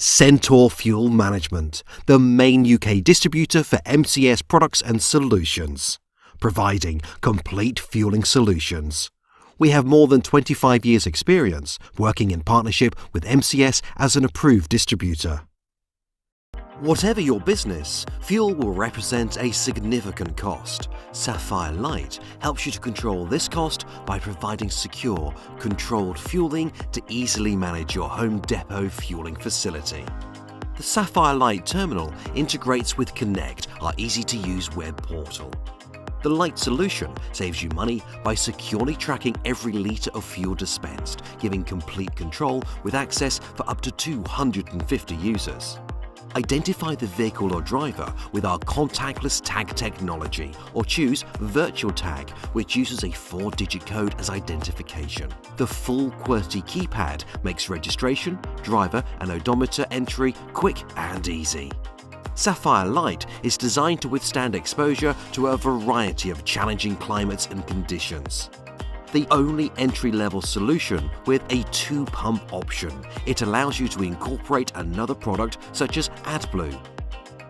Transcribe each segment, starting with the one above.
Centaur Fuel Management, the main UK distributor for MCS products and solutions, providing complete fueling solutions. We have more than 25 years' experience working in partnership with MCS as an approved distributor. Whatever your business, fuel will represent a significant cost. Sapphire Lite helps you to control this cost by providing secure, controlled fueling to easily manage your home depot fueling facility. The Sapphire Lite terminal integrates with Connect, our easy-to-use web portal. The Lite solution saves you money by securely tracking every litre of fuel dispensed, giving complete control with access for up to 250 users. Identify the vehicle or driver with our contactless tag technology, or choose Virtual Tag, which uses a 4-digit code as identification. The full QWERTY keypad makes registration, driver and odometer entry quick and easy. Sapphire Lite is designed to withstand exposure to a variety of challenging climates and conditions. The only entry-level solution with a 2-pump option. It allows you to incorporate another product such as AdBlue.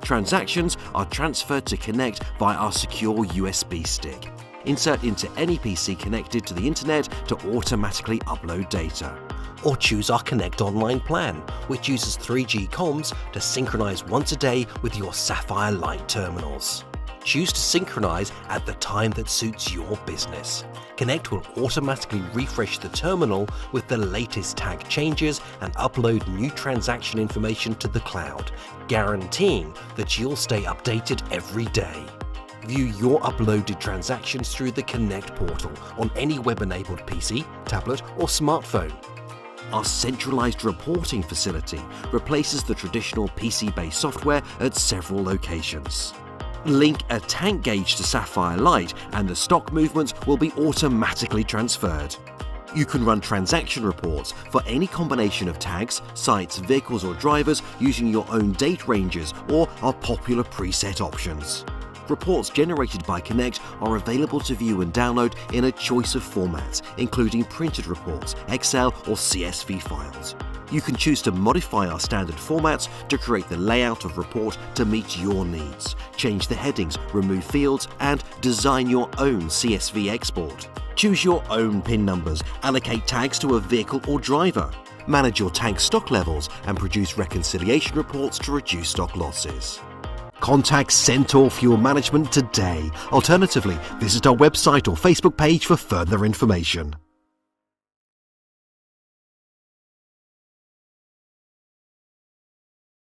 Transactions are transferred to Connect via our secure USB stick. Insert into any PC connected to the internet to automatically upload data. Or choose our Connect Online plan, which uses 3G comms to synchronize once a day with your Sapphire Lite terminals. Choose to synchronize at the time that suits your business. Connect will automatically refresh the terminal with the latest tag changes and upload new transaction information to the cloud, guaranteeing that you'll stay updated every day. View your uploaded transactions through the Connect portal on any web-enabled PC, tablet or smartphone. Our centralized reporting facility replaces the traditional PC-based software at several locations. Link a tank gauge to Sapphire Lite and the stock movements will be automatically transferred. You can run transaction reports for any combination of tags, sites, vehicles or drivers using your own date ranges or our popular preset options. Reports generated by Connect are available to view and download in a choice of formats, including printed reports, Excel or CSV files. You can choose to modify our standard formats to create the layout of report to meet your needs, change the headings, remove fields, and design your own CSV export. Choose your own PIN numbers, allocate tags to a vehicle or driver, manage your tank stock levels, and produce reconciliation reports to reduce stock losses. Contact Centaur Fuel Management today. Alternatively, visit our website or Facebook page for further information.